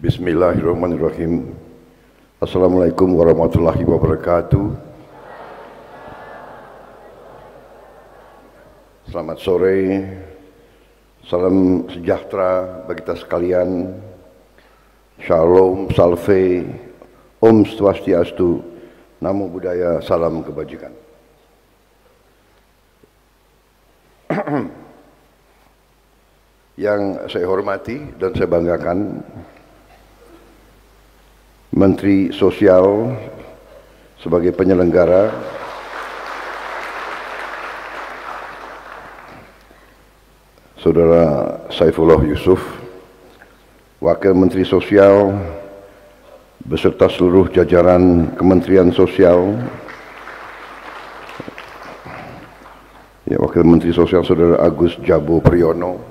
Bismillahirrahmanirrahim. Assalamualaikum warahmatullahi wabarakatuh. Selamat sore, salam sejahtera bagi kita sekalian. Shalom, salve, Om Swastiastu, Namo Buddhaya, salam kebajikan. Yang saya hormati dan saya banggakan, Menteri Sosial sebagai penyelenggara, Saudara Saifullah Yusuf, Wakil Menteri Sosial beserta seluruh jajaran Kementerian Sosial, Wakil Menteri Sosial Saudara Agus Jabo Priyono,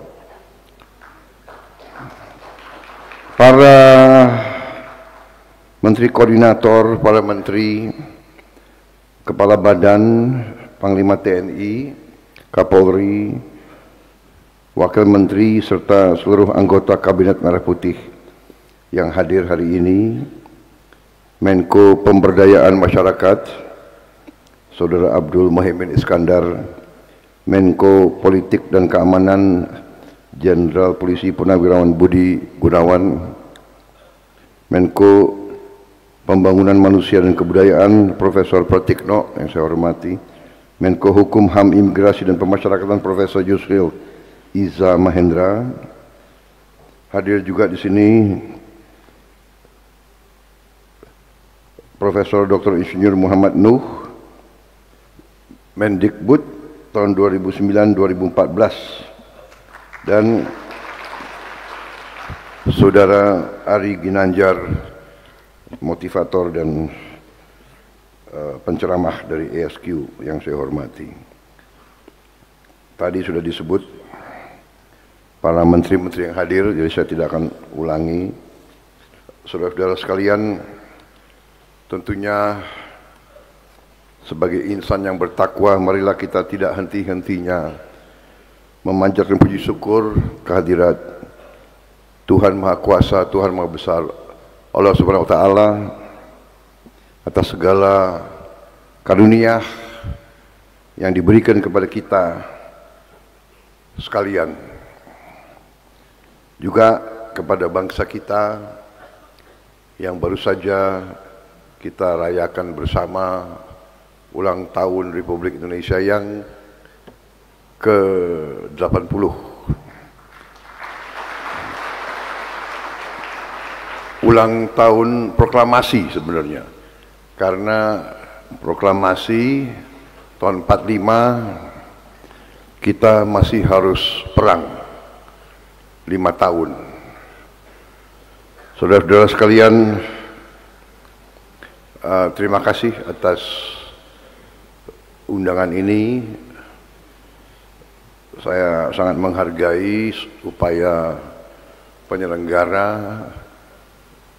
para Menteri Koordinator, para Menteri, Kepala Badan, Panglima TNI, Kapolri, Wakil Menteri, serta seluruh anggota Kabinet Merah Putih yang hadir hari ini, Menko Pemberdayaan Masyarakat, Saudara Abdul Muhaimin Iskandar, Menko Politik dan Keamanan, Jenderal Polisi Purnawirawan Budi Gunawan, Menko Pembangunan Manusia dan Kebudayaan Profesor Pratikno yang saya hormati, Menko Hukum HAM Imigrasi dan Pemasyarakatan Profesor Yusril Iza Mahendra. Hadir juga di sini Profesor Dr. Insinyur Muhammad Nuh, Mendikbud tahun 2009-2014, dan Saudara Ari Ginanjar, motivator dan penceramah dari ASQ yang saya hormati. Tadi sudah disebut para menteri-menteri yang hadir, jadi saya tidak akan ulangi. Saudara-saudara sekalian, tentunya sebagai insan yang bertakwa, marilah kita tidak henti-hentinya memanjatkan puji syukur kehadirat Tuhan Maha Kuasa, Tuhan Maha Besar, Allah Subhanahu wa Ta'ala, atas segala karunia yang diberikan kepada kita sekalian, juga kepada bangsa kita yang baru saja kita rayakan bersama ulang tahun Republik Indonesia yang ke-80. Ulang tahun proklamasi sebenarnya, karena proklamasi tahun 45 kita masih harus perang 5 tahun. Saudara-saudara sekalian, terima kasih atas undangan ini. Saya sangat menghargai upaya penyelenggara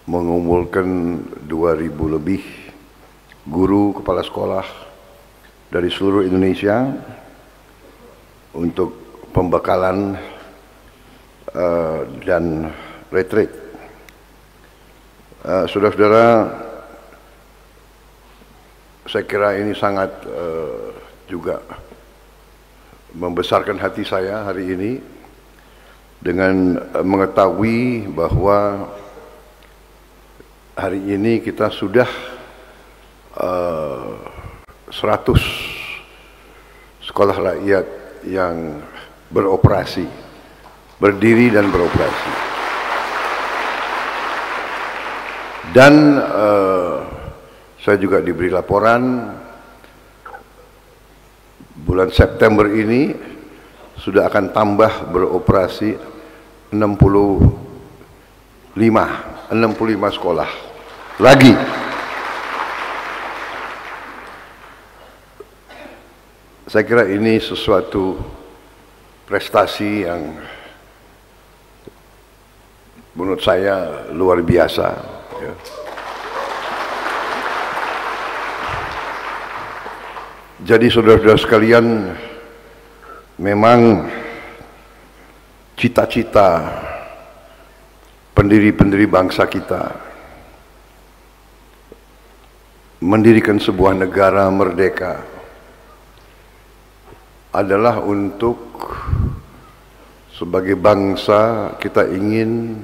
mengumpulkan 2.000 lebih guru kepala sekolah dari seluruh Indonesia untuk pembekalan dan retreat. Saudara-saudara, saya kira ini sangat juga membesarkan hati saya hari ini dengan mengetahui bahwa hari ini kita sudah 100 sekolah rakyat yang beroperasi, berdiri dan beroperasi. Dan saya juga diberi laporan bulan September ini sudah akan tambah beroperasi 65 sekolah lagi. Saya kira ini sesuatu prestasi yang menurut saya luar biasa, ya. Jadi saudara-saudara sekalian, memang cita-cita pendiri-pendiri bangsa kita mendirikan sebuah negara merdeka adalah untuk sebagai bangsa kita ingin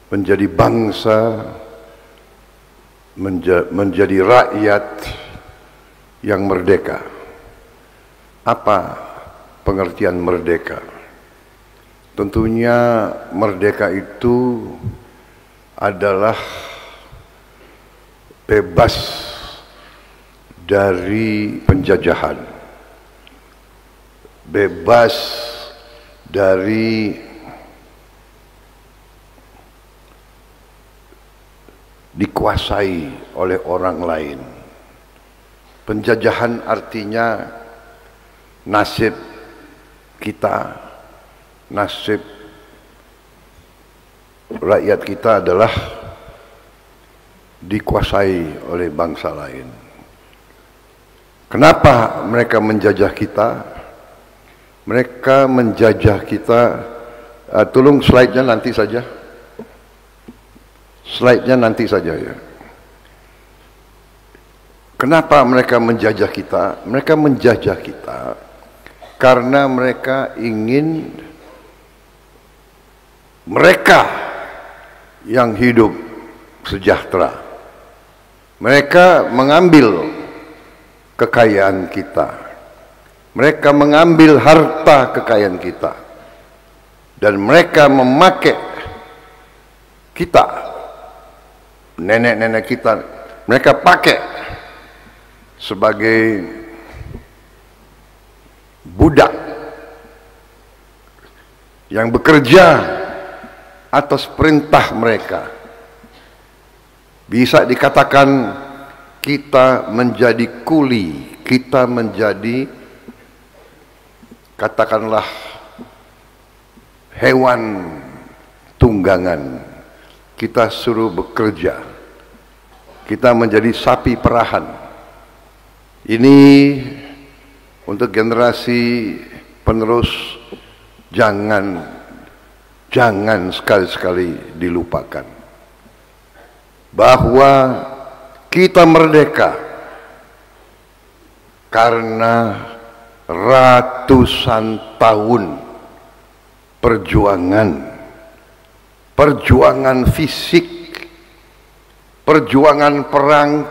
menjadi bangsa, menjadi rakyat yang merdeka. Apa pengertian merdeka? Tentunya merdeka itu adalah bebas dari penjajahan, bebas dari dikuasai oleh orang lain. Penjajahan artinya nasib kita, nasib rakyat kita adalah dikuasai oleh bangsa lain. Kenapa mereka menjajah kita? Mereka menjajah kita, tolong slide-nya nanti saja. Slide-nya nanti saja ya. Kenapa mereka menjajah kita? Mereka menjajah kita karena mereka ingin mereka yang hidup sejahtera. Mereka mengambil kekayaan kita. Mereka mengambil harta kekayaan kita. Dan mereka memakai kita, nenek-nenek kita, mereka pakai sebagai budak yang bekerja atas perintah mereka. Bisa dikatakan kita menjadi kuli, kita menjadi katakanlah hewan tunggangan. Kita suruh bekerja, kita menjadi sapi perahan. Ini untuk generasi penerus, jangan sekali-sekali dilupakan bahwa kita merdeka karena ratusan tahun perjuangan fisik, perjuangan perang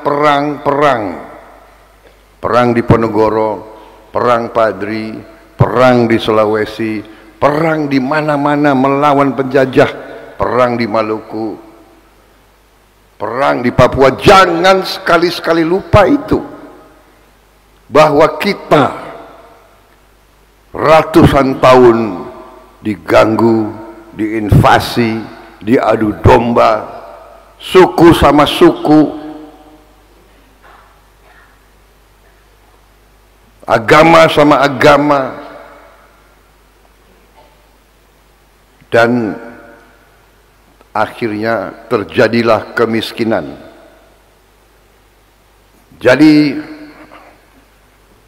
di Ponorogo, perang Padri, perang di Sulawesi, perang di mana-mana melawan penjajah, perang di Maluku, perang di Papua. Jangan sekali-sekali lupa itu, bahwa kita ratusan tahun diganggu, diinvasi, diadu domba, suku sama suku, agama sama agama, dan akhirnya terjadilah kemiskinan. Jadi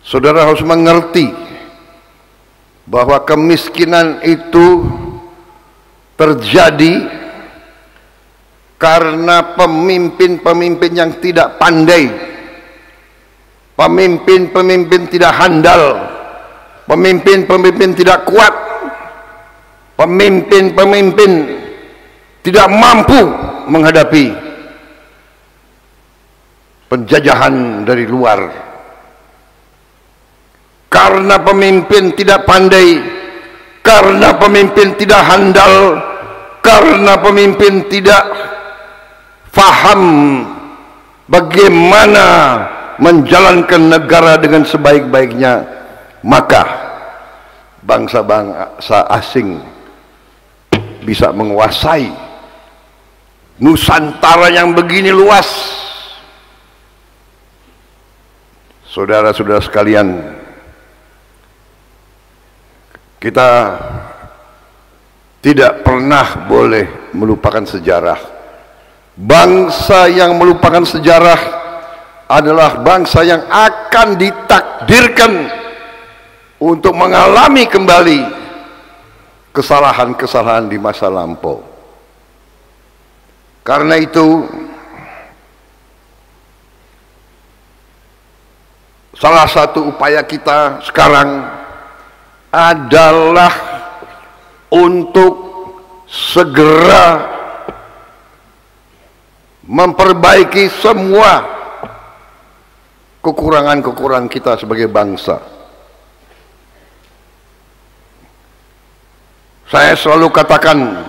saudara harus mengerti bahwa kemiskinan itu terjadi karena pemimpin-pemimpin yang tidak pandai, pemimpin-pemimpin tidak handal, pemimpin-pemimpin tidak kuat, pemimpin-pemimpin tidak mampu menghadapi penjajahan dari luar. Karena pemimpin tidak pandai, karena pemimpin tidak handal, karena pemimpin tidak faham bagaimana menjalankan negara dengan sebaik-baiknya, maka bangsa-bangsa asing bisa menguasai Nusantara yang begini luas. Saudara-saudara sekalian, kita tidak pernah boleh melupakan sejarah. Bangsa yang melupakan sejarah adalah bangsa yang akan ditakdirkan untuk mengalami kembali kesalahan-kesalahan di masa lampau. Karena itu, salah satu upaya kita sekarang adalah untuk segera memperbaiki semua kekurangan-kekurangan kita sebagai bangsa. Saya selalu katakan,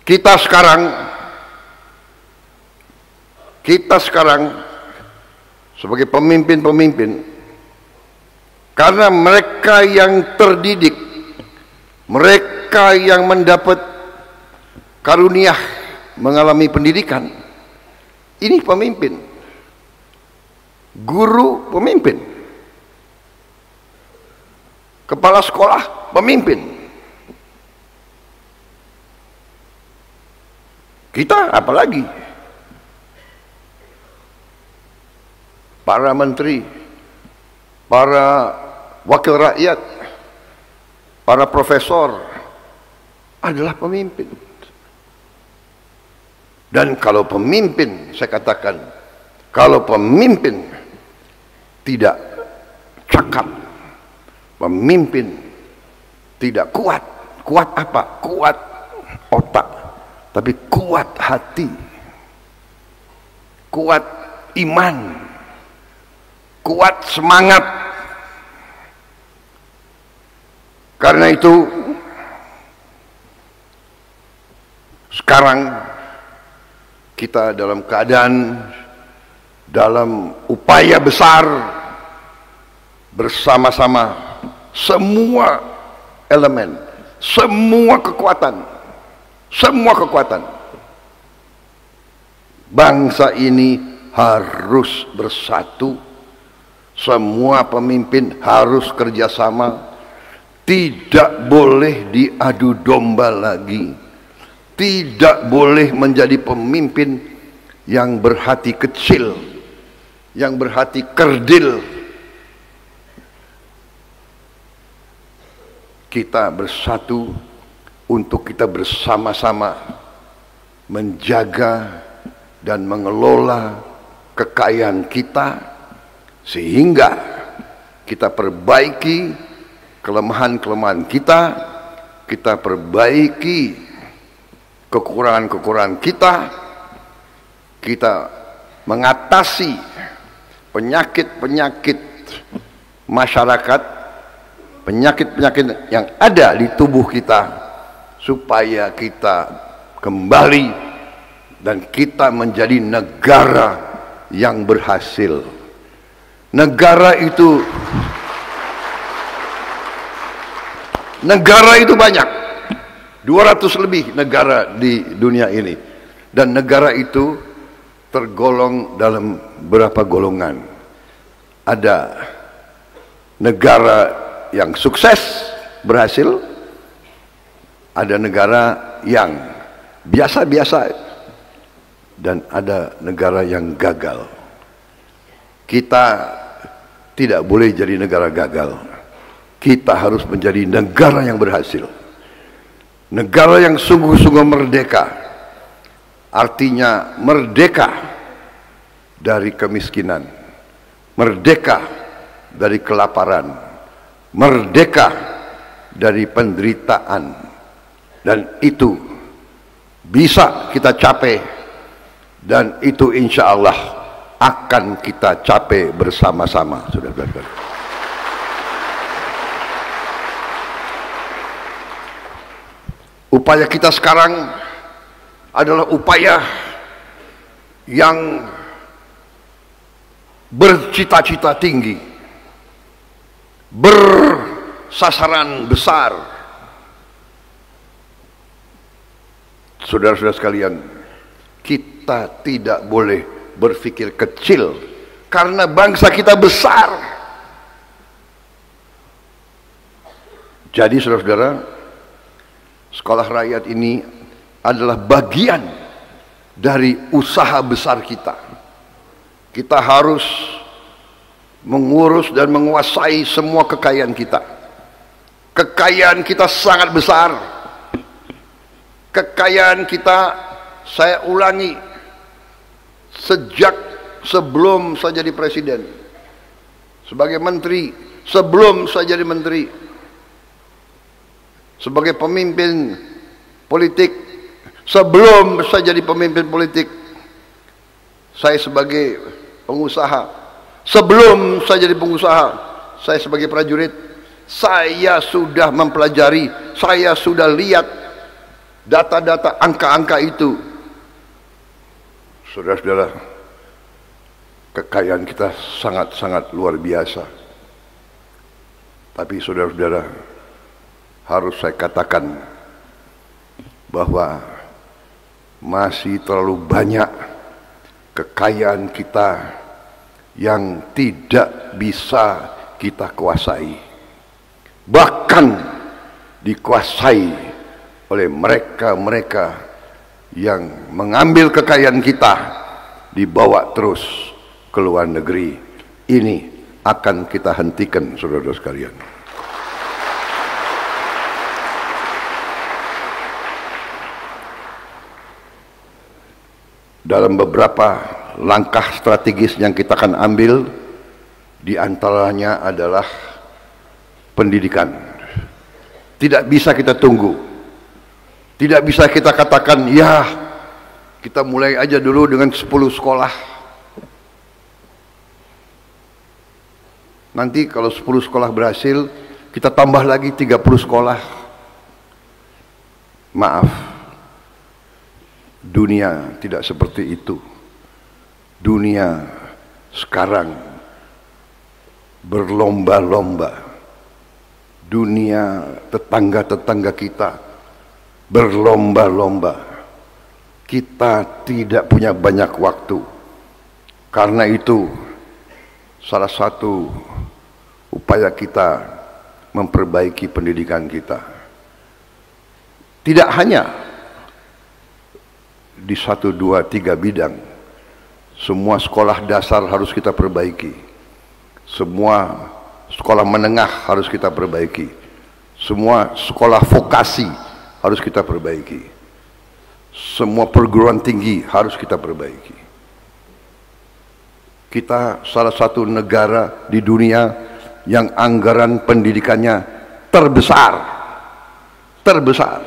kita sekarang sebagai pemimpin-pemimpin, karena mereka yang terdidik, mereka yang mendapat karunia mengalami pendidikan, ini pemimpin. Guru pemimpin, kepala sekolah pemimpin. Kita apalagi? Para menteri, para wakil rakyat, para profesor adalah pemimpin. Dan kalau pemimpin, saya katakan, kalau pemimpin tidak cakap, pemimpin tidak kuat. Kuat apa? Kuat otak, tapi kuat hati, kuat iman, kuat semangat. Karena itu sekarang kita dalam keadaan, dalam upaya besar bersama-sama semua elemen, semua kekuatan bangsa ini harus bersatu. Semua pemimpin harus kerjasama, tidak boleh diadu domba lagi, tidak boleh menjadi pemimpin yang berhati kecil, yang berhati kerdil. Kita bersatu untuk kita bersama-sama menjaga dan mengelola kekayaan kita, sehingga kita perbaiki kelemahan-kelemahan kita perbaiki kekurangan-kekurangan kita mengatasi penyakit-penyakit masyarakat, penyakit-penyakit yang ada di tubuh kita, supaya kita kembali dan kita menjadi negara yang berhasil. Negara itu banyak, 200 lebih negara di dunia ini, dan negara itu tergolong dalam beberapa golongan. Ada negara yang sukses, berhasil, ada negara yang biasa-biasa, dan ada negara yang gagal. Kita tidak boleh jadi negara gagal. Kita harus menjadi negara yang berhasil, negara yang sungguh-sungguh merdeka. Artinya merdeka dari kemiskinan, merdeka dari kelaparan, merdeka dari penderitaan. Dan itu bisa kita capai, dan itu insya Allah akan kita capai bersama-sama, saudara-saudara. Upaya kita sekarang adalah upaya yang bercita-cita tinggi, bersasaran besar. Saudara-saudara sekalian, kita tidak boleh berpikir kecil, karena bangsa kita besar. Jadi saudara-saudara, sekolah rakyat ini adalah bagian dari usaha besar kita. Kita harus mengurus dan menguasai semua kekayaan kita. Kekayaan kita sangat besar. Kekayaan kita, saya ulangi, sejak sebelum saya jadi presiden, sebagai menteri, sebelum saya jadi menteri, sebagai pemimpin politik, sebelum saya jadi pemimpin politik, saya sebagai pengusaha, sebelum saya jadi pengusaha, saya sebagai prajurit, saya sudah mempelajari, saya sudah lihat data-data, angka-angka itu. Saudara-saudara, kekayaan kita sangat-sangat luar biasa. Tapi saudara-saudara, harus saya katakan bahwa masih terlalu banyak kekayaan kita yang tidak bisa kita kuasai, bahkan dikuasai oleh mereka-mereka yang mengambil kekayaan kita, dibawa terus ke luar negeri. Ini akan kita hentikan, saudara-saudara sekalian. Dalam beberapa langkah strategis yang kita akan ambil, di antaranya adalah pendidikan. Tidak bisa kita tunggu. Tidak bisa kita katakan, ya kita mulai aja dulu dengan 10 sekolah. Nanti kalau 10 sekolah berhasil, kita tambah lagi 30 sekolah. Maaf, dunia tidak seperti itu. Dunia sekarang berlomba-lomba. Dunia tetangga-tetangga kita berlomba-lomba. Kita tidak punya banyak waktu. Karena itu, salah satu upaya kita memperbaiki pendidikan kita. Tidak hanya di 1, 2, 3 bidang. Semua sekolah dasar harus kita perbaiki. Semua sekolah menengah harus kita perbaiki. Semua sekolah vokasi harus kita perbaiki. Semua perguruan tinggi harus kita perbaiki. Kita salah satu negara di dunia yang anggaran pendidikannya terbesar. Terbesar.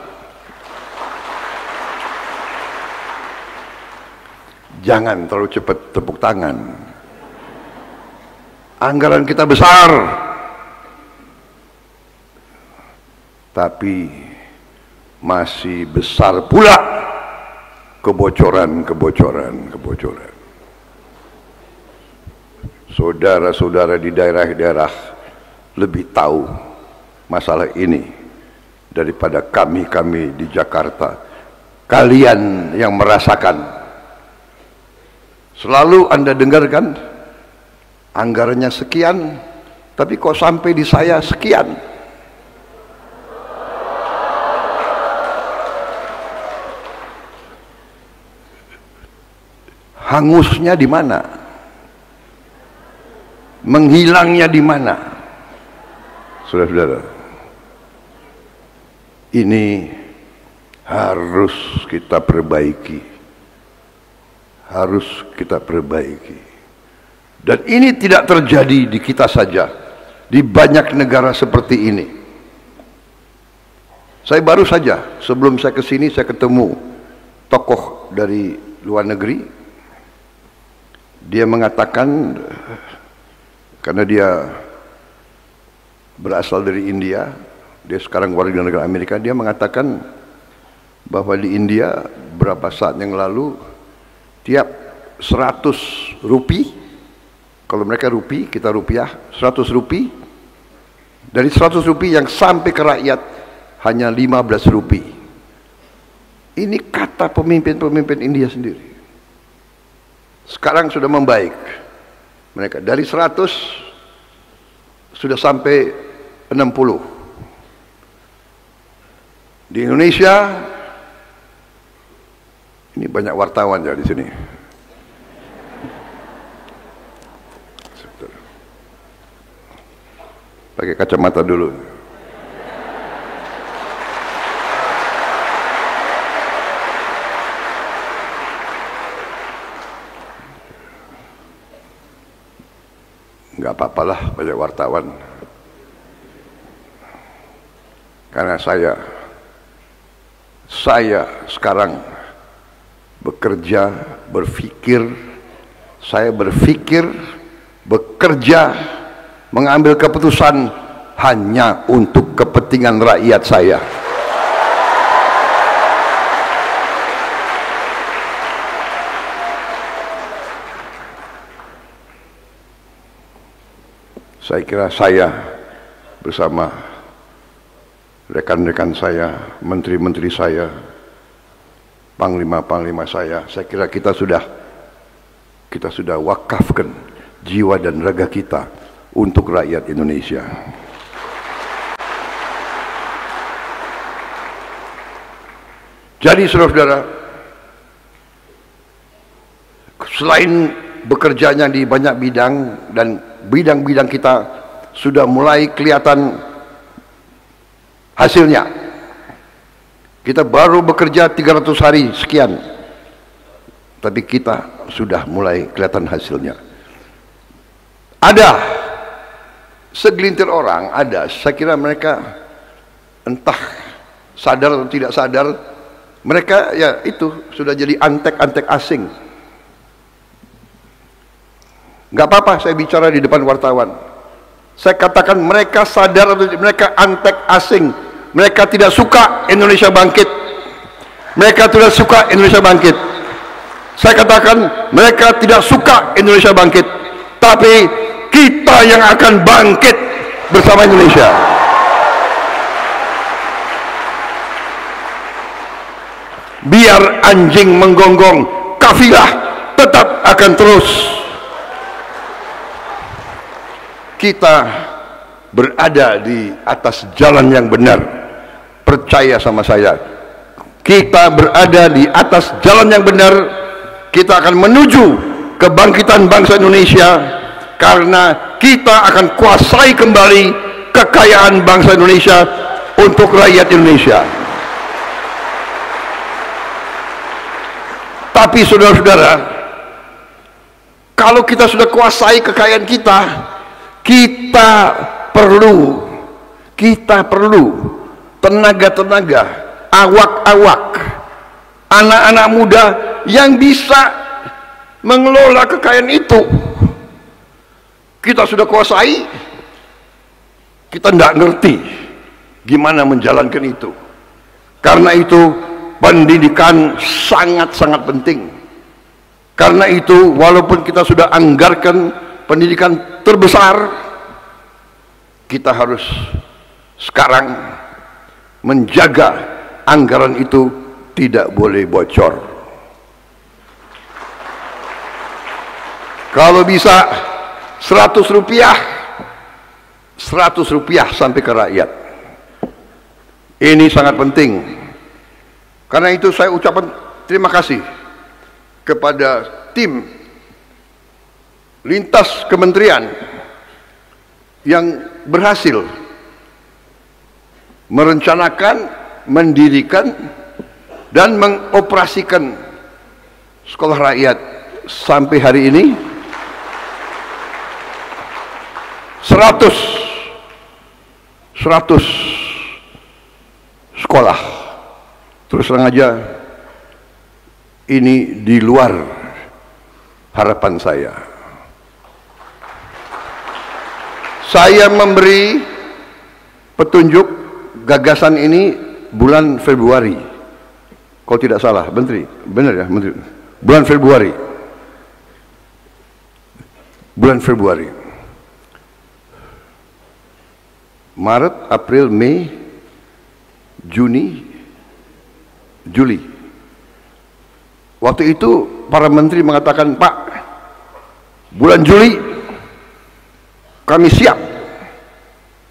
Jangan terlalu cepat tepuk tangan. Anggaran kita besar, tapi masih besar pula kebocoran. Saudara-saudara di daerah-daerah lebih tahu masalah ini daripada kami di Jakarta. Kalian yang merasakan. Selalu Anda dengarkan anggarannya sekian, tapi kok sampai di saya sekian. Hangusnya di mana? Menghilangnya di mana? Saudara-saudara, ini harus kita perbaiki. Harus kita perbaiki. Dan ini tidak terjadi di kita saja, di banyak negara seperti ini. Saya baru saja sebelum saya ke sini, saya ketemu tokoh dari luar negeri. Dia mengatakan, karena dia berasal dari India, dia sekarang warga negara Amerika, dia mengatakan bahwa di India beberapa saat yang lalu, tiap 100 rupiah, kalau mereka rupiah, kita rupiah, 100 rupiah, dari 100 rupiah yang sampai ke rakyat hanya 15 rupiah. Ini kata pemimpin-pemimpin India sendiri. Sekarang sudah membaik. Mereka dari 100 sudah sampai 60. Di Indonesia, ini banyak wartawan ya di sini. Pakai kacamata dulu. nggak apa-apalah banyak wartawan. Karena saya sekarang bekerja, saya berpikir, bekerja, mengambil keputusan hanya untuk kepentingan rakyat saya. Saya kira saya bersama rekan-rekan saya, menteri-menteri saya, panglima-panglima saya kira kita sudah wakafkan jiwa dan raga kita untuk rakyat Indonesia. Jadi saudara-saudara, selain bekerjanya di banyak bidang dan bidang-bidang kita sudah mulai kelihatan hasilnya. Kita baru bekerja 300 hari sekian, tapi kita sudah mulai kelihatan hasilnya. Ada segelintir orang, saya kira mereka entah sadar atau tidak sadar, mereka ya itu sudah jadi antek-antek asing. Gak apa-apa saya bicara di depan wartawan. Saya katakan mereka sadar atau mereka antek asing. Mereka tidak suka Indonesia bangkit. Mereka tidak suka Indonesia bangkit. Saya katakan mereka tidak suka Indonesia bangkit. Tapi kita yang akan bangkit bersama Indonesia. Biar anjing menggonggong, kafilah tetap akan terus. Kita berada di atas jalan yang benar. Percaya sama saya, kita berada di atas jalan yang benar. Kita akan menuju kebangkitan bangsa Indonesia, karena kita akan kuasai kembali kekayaan bangsa Indonesia untuk rakyat Indonesia. Tapi saudara-saudara, kalau kita sudah kuasai kekayaan kita, kita perlu tenaga-tenaga, awak-awak, anak-anak muda yang bisa mengelola kekayaan itu. Kita sudah kuasai, kita tidak ngerti gimana menjalankan itu. Karena itu pendidikan sangat-sangat penting. Karena itu walaupun kita sudah anggarkan pendidikan terbesar, kita harus sekarang menjaga anggaran itu tidak boleh bocor. Kalau bisa 100 rupiah sampai ke rakyat. Ini sangat penting. Karena itu saya ucapkan terima kasih kepada tim lintas kementerian yang berhasil merencanakan, mendirikan dan mengoperasikan sekolah rakyat sampai hari ini 100 sekolah. Terus terang aja, ini di luar harapan saya. Saya memberi petunjuk gagasan ini bulan Februari, kalau tidak salah, Menteri, benar ya Menteri? Bulan Februari, Maret, April, Mei, Juni, Juli. Waktu itu para menteri mengatakan, Pak, bulan Juli kami siap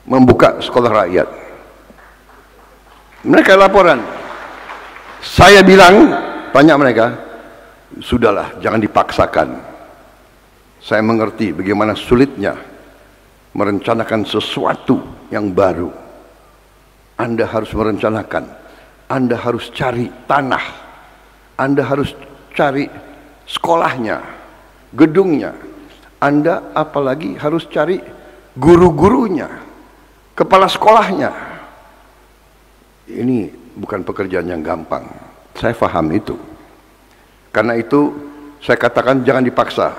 membuka sekolah rakyat. Mereka laporan. Saya bilang, tanya mereka, sudahlah, jangan dipaksakan. Saya mengerti bagaimana sulitnya merencanakan sesuatu yang baru. Anda harus merencanakan, Anda harus cari tanah, Anda harus cari sekolahnya, gedungnya, Anda apalagi harus cari guru-gurunya, kepala sekolahnya. Ini bukan pekerjaan yang gampang. Saya paham itu. Karena itu saya katakan jangan dipaksa.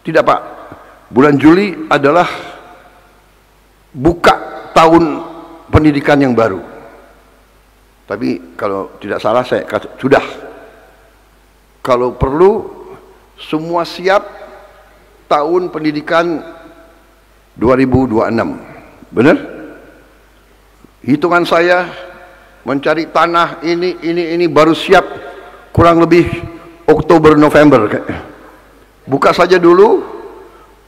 Tidak Pak, bulan Juli adalah buka tahun pendidikan yang baru. Tapi kalau tidak salah saya kata, sudah. Kalau perlu semua siap tahun pendidikan 2026. Benar? Hitungan saya mencari tanah ini baru siap kurang lebih Oktober November. Buka saja dulu,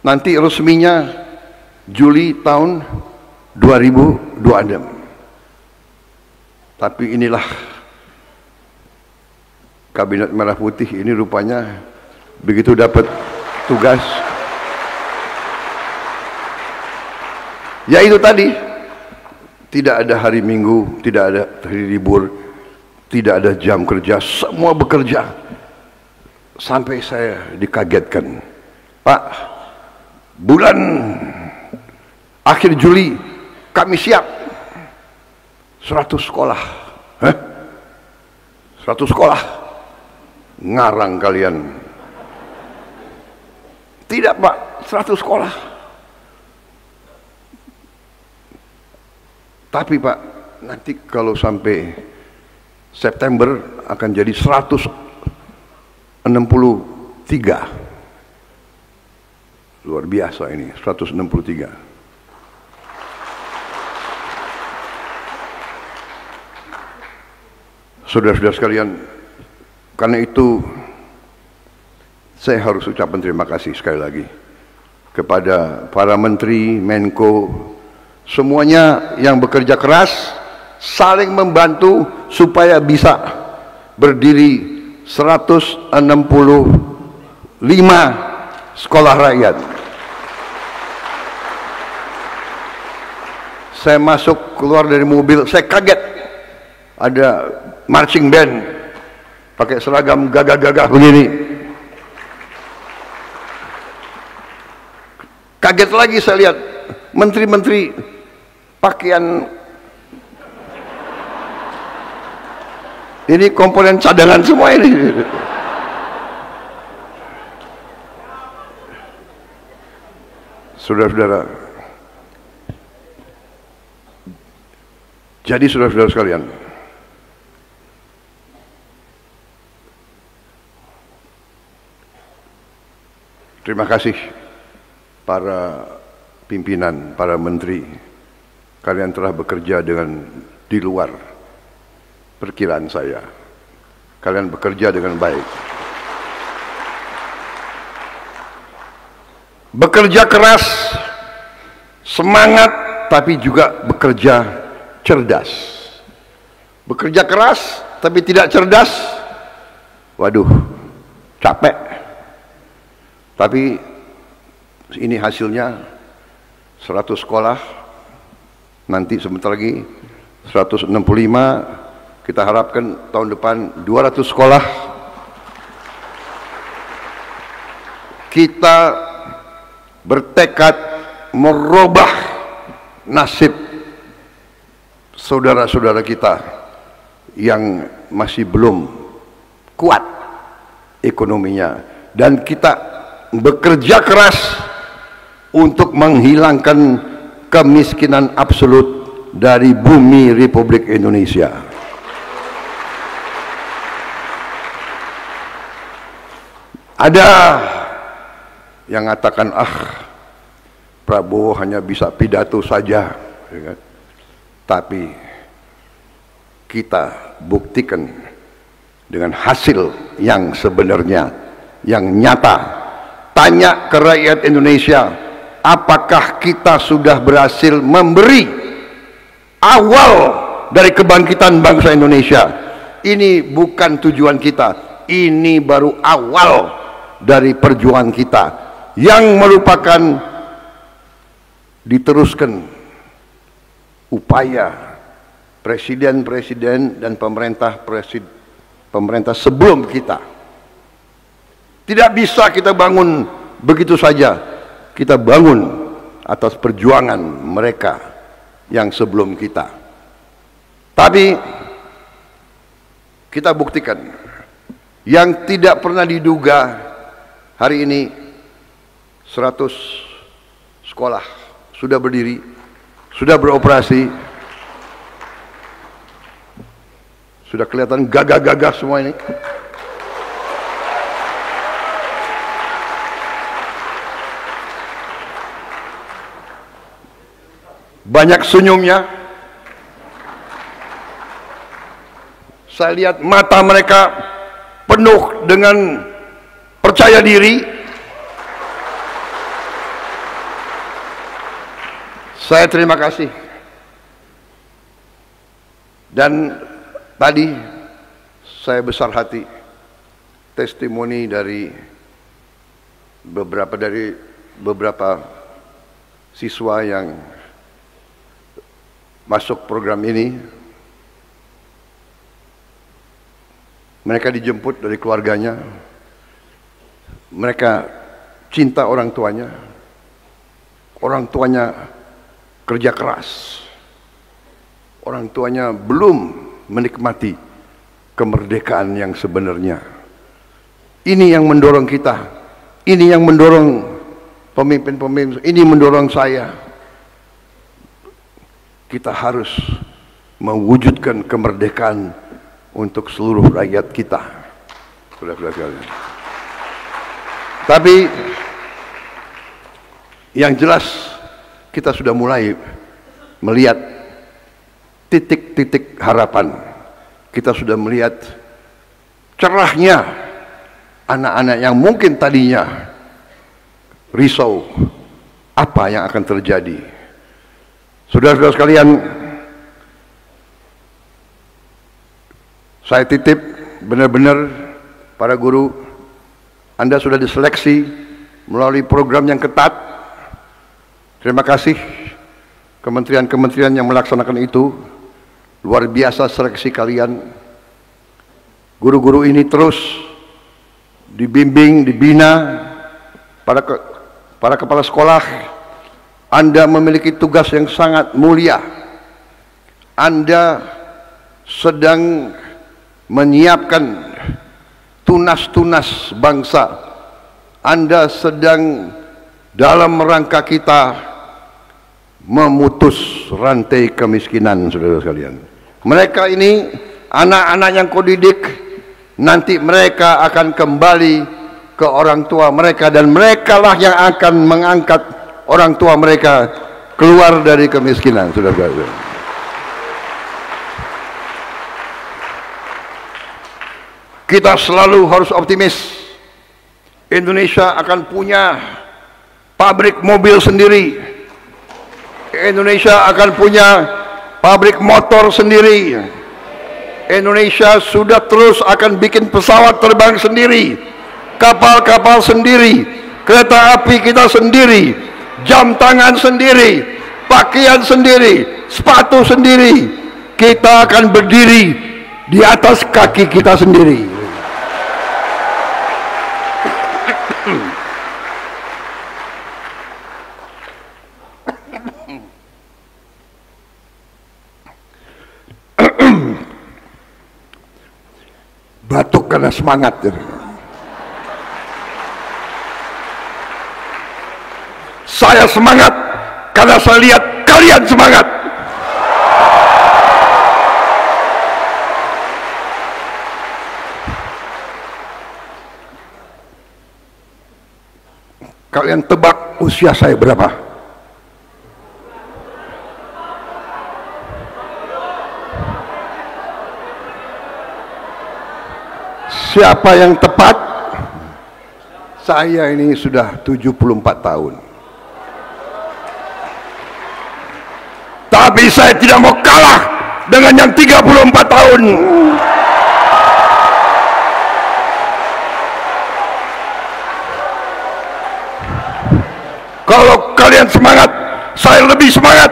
nanti resminya Juli tahun 2026. Tapi inilah Kabinet Merah Putih ini rupanya begitu dapat tugas, ya itu tadi, tidak ada hari Minggu, tidak ada hari libur, tidak ada jam kerja, semua bekerja. Sampai saya dikagetkan, Pak, bulan akhir Juli kami siap 100 sekolah. Hah? 100 sekolah? Ngarang kalian. Tidak Pak, 100 sekolah. Tapi Pak, nanti kalau sampai September akan jadi 163. Luar biasa ini, 163. Saudara-saudara sekalian, karena itu saya harus ucapkan terima kasih sekali lagi kepada para menteri, Menko, semuanya yang bekerja keras, saling membantu supaya bisa berdiri 165 sekolah rakyat. Saya masuk keluar dari mobil, saya kaget ada marching band pakai seragam gagah-gagah begini. Kaget lagi saya lihat menteri-menteri pakaian ini komponen cadangan semua ini. Saudara-saudara, jadi saudara-saudara sekalian, terima kasih para pimpinan, para menteri. Kalian telah bekerja dengan di luar perkiraan saya. Kalian bekerja dengan baik. Bekerja keras, semangat, tapi juga bekerja cerdas. Bekerja keras, tapi tidak cerdas. Waduh, capek. Tapi ini hasilnya 100 sekolah, nanti sebentar lagi 165, kita harapkan tahun depan 200 sekolah. Kita bertekad merubah nasib saudara-saudara kita yang masih belum kuat ekonominya, dan kita bekerja keras untuk menghilangkan kemiskinan absolut dari bumi Republik Indonesia. Ada yang mengatakan, Prabowo hanya bisa pidato saja, tapi kita buktikan dengan hasil yang sebenarnya, yang nyata. Tanya ke rakyat Indonesia, apakah kita sudah berhasil memberi awal dari kebangkitan bangsa Indonesia? Ini bukan tujuan kita, ini baru awal dari perjuangan kita yang merupakan diteruskan upaya presiden-presiden dan pemerintah sebelum kita. Tidak bisa kita bangun begitu saja kita bangun atas perjuangan mereka yang sebelum kita. Tapi kita buktikan yang tidak pernah diduga. Hari ini 100 sekolah sudah berdiri, sudah beroperasi, sudah kelihatan gagah-gagah semua ini. Banyak senyumnya. Saya lihat mata mereka penuh dengan percaya diri. Saya terima kasih. Dan tadi saya besar hati testimoni dari beberapa siswa yang masuk program ini. Mereka dijemput dari keluarganya. Mereka cinta orang tuanya. Orang tuanya kerja keras. Orang tuanya belum menikmati kemerdekaan yang sebenarnya. Ini yang mendorong kita. Ini yang mendorong pemimpin-pemimpin. Ini mendorong saya. Kita harus mewujudkan kemerdekaan untuk seluruh rakyat kita. Tapi yang jelas kita sudah mulai melihat titik-titik harapan. Kita sudah melihat cerahnya anak-anak yang mungkin tadinya risau apa yang akan terjadi. Saudara-saudara sekalian, saya titip benar-benar para guru, Anda sudah diseleksi melalui program yang ketat. Terima kasih kementerian-kementerian yang melaksanakan itu. Luar biasa seleksi kalian. Guru-guru ini terus dibimbing, dibina. Para kepala sekolah, Anda memiliki tugas yang sangat mulia. Anda sedang menyiapkan tunas-tunas bangsa. Anda sedang dalam rangka kita memutus rantai kemiskinan, saudara sekalian. Mereka ini anak-anak yang kau didik, nanti mereka akan kembali ke orang tua mereka, dan merekalah yang akan mengangkat orang tua mereka keluar dari kemiskinan, saudara-saudara. Kita selalu harus optimis. Indonesia akan punya pabrik mobil sendiri. Indonesia akan punya pabrik motor sendiri. Indonesia sudah terus akan bikin pesawat terbang sendiri, kapal-kapal sendiri, kereta api kita sendiri, jam tangan sendiri, pakaian sendiri, sepatu sendiri. Kita akan berdiri di atas kaki kita sendiri. Batuk karena semangat. Saya semangat karena saya lihat kalian semangat. Kalian tebak usia saya berapa? Siapa yang tepat? Saya ini sudah 74 tahun. Tapi saya tidak mau kalah dengan yang 34 tahun. Kalau kalian semangat, saya lebih semangat.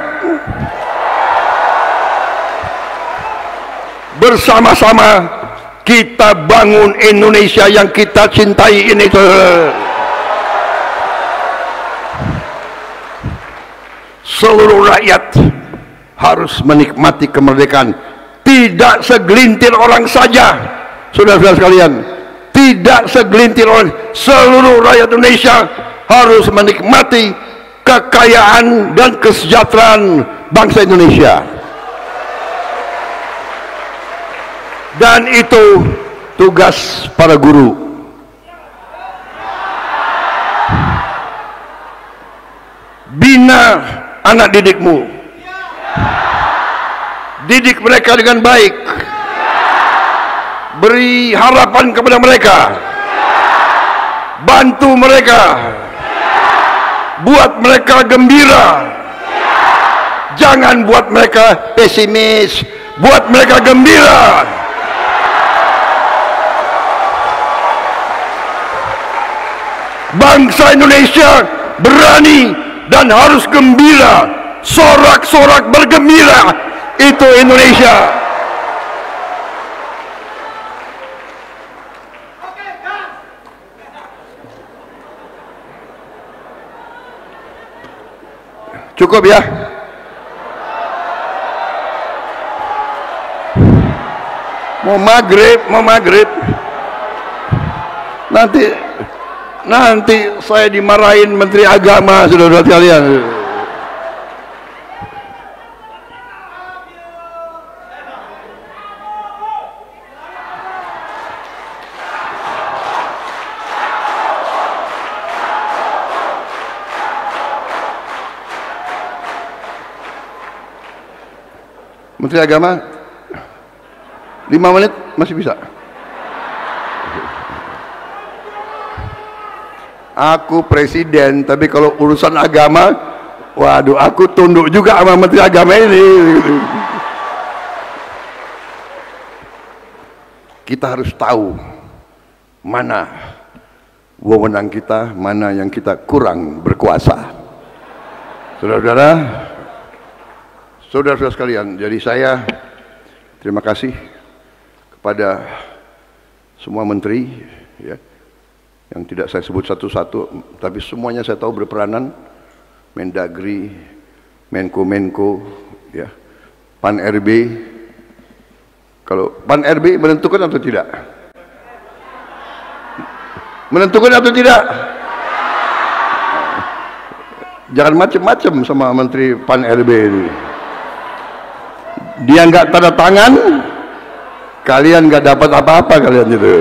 Bersama-sama kita bangun Indonesia yang kita cintai ini. seluruh rakyat harus menikmati kemerdekaan. Tidak segelintir orang saja, saudara-saudara sekalian, tidak segelintir orang, seluruh rakyat Indonesia harus menikmati kekayaan dan kesejahteraan bangsa Indonesia. Dan itu tugas para guru. Bina anak didikmu, didik mereka dengan baik, beri harapan kepada mereka, bantu mereka, buat mereka gembira, jangan buat mereka pesimis, buat mereka gembira. Bangsa Indonesia berani dan harus gembira, sorak-sorak bergembira. Itu Indonesia. Cukup ya. Mau maghrib. Nanti saya dimarahin Menteri Agama, saudara-saudara sekalian. Menteri Agama 5 menit masih bisa. Aku presiden, tapi kalau urusan agama, waduh, aku tunduk juga sama Menteri Agama ini. Kita harus tahu mana wewenang kita, mana yang kita kurang berkuasa. Saudara-saudara sekalian, jadi saya terima kasih kepada semua menteri, ya, yang tidak saya sebut satu-satu, tapi semuanya saya tahu berperanan. Mendagri, Menko, ya, Pan RB. Kalau Pan RB menentukan atau tidak? Menentukan atau tidak? Jangan macam-macam sama Menteri Pan RB ini. Dia nggak tanda tangan, kalian nggak dapat apa-apa kalian itu.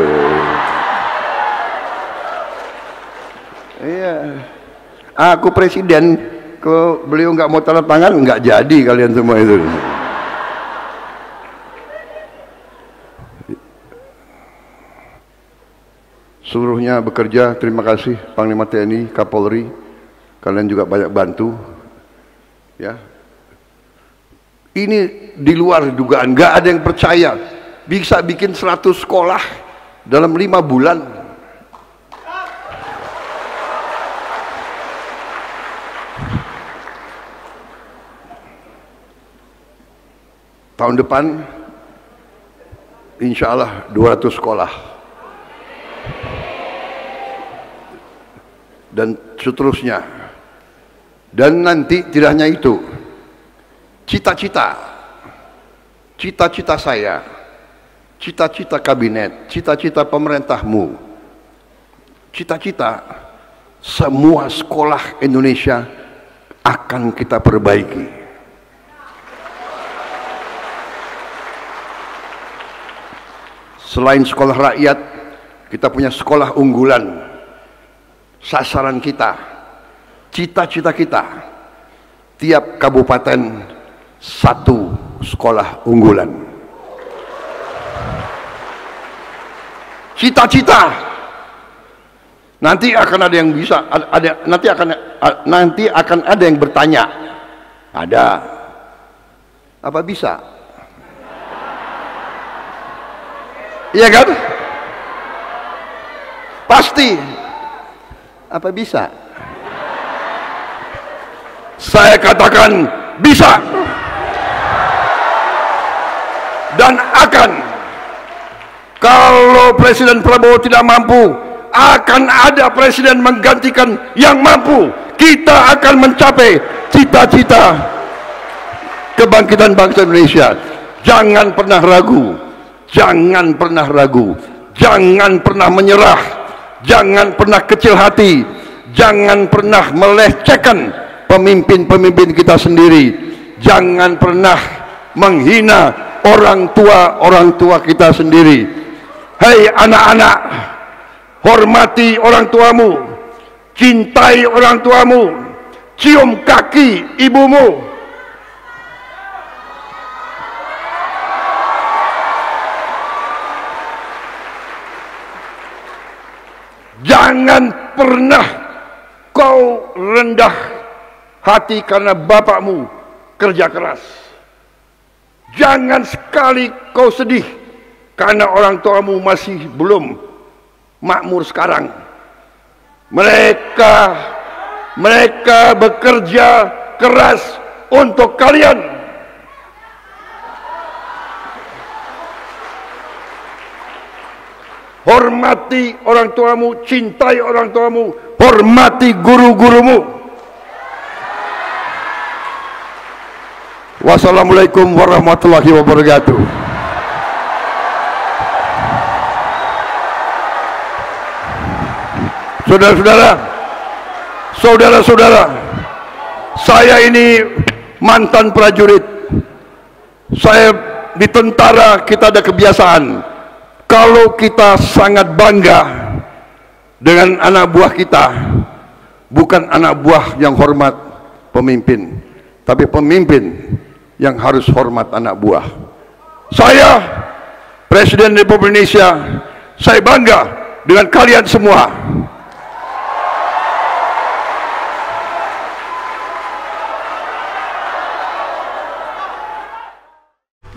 Iya, aku presiden, kalau beliau nggak mau tanda tangan, nggak jadi kalian semua itu. Seluruhnya bekerja, terima kasih Panglima TNI, Kapolri, kalian juga banyak bantu, ya. Ini di luar dugaan, nggak ada yang percaya bisa bikin 100 sekolah dalam 5 bulan. Tahun depan insya Allah 200 sekolah dan seterusnya. Dan nanti tidak hanya itu, cita-cita saya, cita-cita kabinet, cita-cita pemerintahmu, cita-cita semua sekolah Indonesia akan kita perbaiki. Selain sekolah rakyat, kita punya sekolah unggulan. Sasaran kita, cita-cita kita, tiap kabupaten 1 sekolah unggulan. Cita-cita. Nanti akan ada yang bisa, nanti akan ada yang bertanya. Ada. Apa bisa? Iya kan? Pasti. Apa bisa? Saya katakan bisa. Dan akan. Kalau Presiden Prabowo tidak mampu, akan ada presiden menggantikan yang mampu. Kita akan mencapai cita cita-cita kebangkitan bangsa Indonesia. Jangan pernah ragu, jangan pernah ragu, jangan pernah menyerah, jangan pernah kecil hati, jangan pernah melecehkan pemimpin-pemimpin kita sendiri, jangan pernah menghina orang tua kita sendiri. Hei anak-anak, hormati orang tuamu, cintai orang tuamu, cium kaki ibumu. Jangan pernah kau rendah hati karena bapakmu kerja keras. Jangan sekali kau sedih karena orang tuamu masih belum makmur sekarang. Mereka bekerja keras untuk kalian. Hormati orang tuamu, cintai orang tuamu, hormati guru-gurumu. Wassalamualaikum warahmatullahi wabarakatuh. Saudara-saudara, saya ini mantan prajurit. Saya di tentara, kita ada kebiasaan. Kalau kita sangat bangga dengan anak buah kita, bukan anak buah yang hormat pemimpin, tapi pemimpin yang harus hormat anak buah. Saya, Presiden Republik Indonesia, saya bangga dengan kalian semua.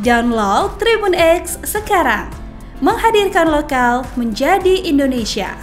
Download Tribun X sekarang. Menghadirkan lokal menjadi Indonesia.